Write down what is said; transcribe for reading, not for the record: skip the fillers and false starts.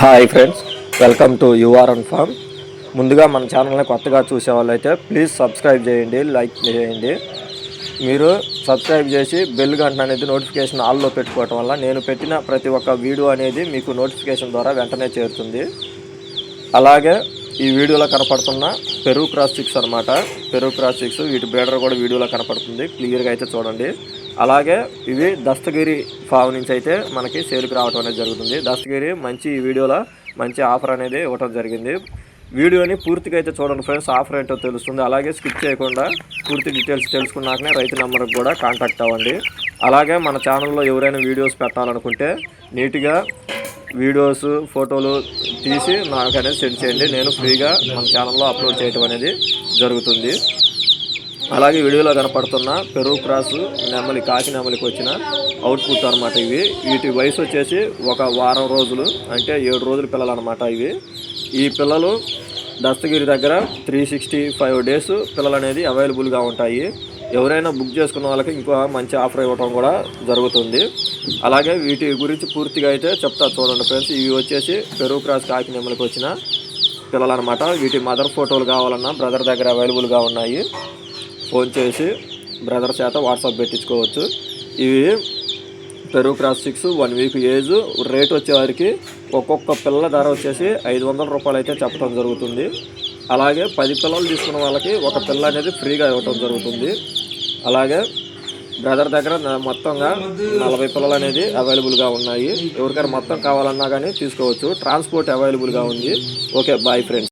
Hi friends, welcome to URN farm. ముందుగా మన ఛానల్ని కొత్తగా చూసే వాళ్ళైతే ప్లీజ్ సబ్స్క్రైబ్ చేయండి, లైక్ చేయండి. మీరు సబ్స్క్రైబ్ చేసి బెల్ గంట అనేది నోటిఫికేషన్ ఆల్లో పెట్టుకోవటం వల్ల నేను పెట్టిన ప్రతి ఒక్క వీడియో అనేది మీకు నోటిఫికేషన్ ద్వారా వెంటనే చేరుతుంది. అలాగే ఈ వీడియోలో కనపడుతున్న పెరుగు క్రాస్ చిక్స్ అనమాట. పెరుగు క్రాస్ చిక్స్ వీటి బ్రీడర్ కూడా వీడియోలో కనపడుతుంది, క్లియర్గా అయితే చూడండి. అలాగే ఇవి దస్తగిరి ఫామ్ నుంచి అయితే మనకి సేల్కి రావడం అనేది జరుగుతుంది. దస్తగిరి మంచి ఈ వీడియోలో మంచి ఆఫర్ అనేది ఇవ్వడం జరిగింది. వీడియోని పూర్తిగా అయితే చూడండి ఫ్రెండ్స్, ఆఫర్ ఏంటో తెలుస్తుంది. అలాగే స్కిప్ చేయకుండా పూర్తి డీటెయిల్స్ తెలుసుకున్నాకనే రైతు నెంబర్కి కూడా కాంటాక్ట్ అవ్వండి. అలాగే మన ఛానల్లో ఎవరైనా వీడియోస్ పెట్టాలనుకుంటే నీట్గా వీడియోస్ ఫోటోలు తీసి నాకు అనేది సెండ్ చేయండి. నేను ఫ్రీగా మన ఛానల్లో అప్లోడ్ చేయడం అనేది జరుగుతుంది. అలాగే వీడియోలో కనపడుతున్న పెరుగు క్రాస్ నెమలి, కాకి నెమలికి వచ్చిన అవుట్పుట్ అనమాట. వీటి వయసు వచ్చేసి ఒక వారం రోజులు, అంటే 7 రోజుల పిల్లలు అనమాట. ఈ పిల్లలు దస్తగిరి దగ్గర 365 డేస్ పిల్లలు అనేది అవైలబుల్గా ఉంటాయి. ఎవరైనా బుక్ చేసుకున్న వాళ్ళకి ఇంకో మంచి ఆఫర్ ఇవ్వడం కూడా జరుగుతుంది. అలాగే వీటి గురించి పూర్తిగా అయితే చెప్తా చూడండి ఫ్రెండ్స్. ఇవి వచ్చేసి పెరుగు క్రాస్ కాకి నెమలికి వచ్చిన పిల్లలు అనమాట. వీటి మదర్ ఫోటోలు కావాలన్నా బ్రదర్ దగ్గర అవైలబుల్గా ఉన్నాయి. ఫోన్ చేసి బ్రదర్ చేత వాట్సాప్ పెట్టించుకోవచ్చు. ఇవి పెరుగు క్రాస్ 6 1 వీక్ ఏజ్. రేట్ వచ్చేవారికి ఒక్కొక్క పిల్లల ధర వచ్చేసి 500 రూపాయలు అయితే చెప్పడం జరుగుతుంది. అలాగే 10 పిల్లలు తీసుకున్న వాళ్ళకి ఒక పిల్ల అనేది ఫ్రీగా ఇవ్వటం జరుగుతుంది. అలాగే బ్రదర్ దగ్గర మొత్తంగా 40 పిల్లలు అనేది అవైలబుల్గా ఉన్నాయి. ఎవరికైనా మొత్తం కావాలన్నా కానీ తీసుకోవచ్చు. ట్రాన్స్పోర్ట్ అవైలబుల్గా ఉంది. Okay, bye friends.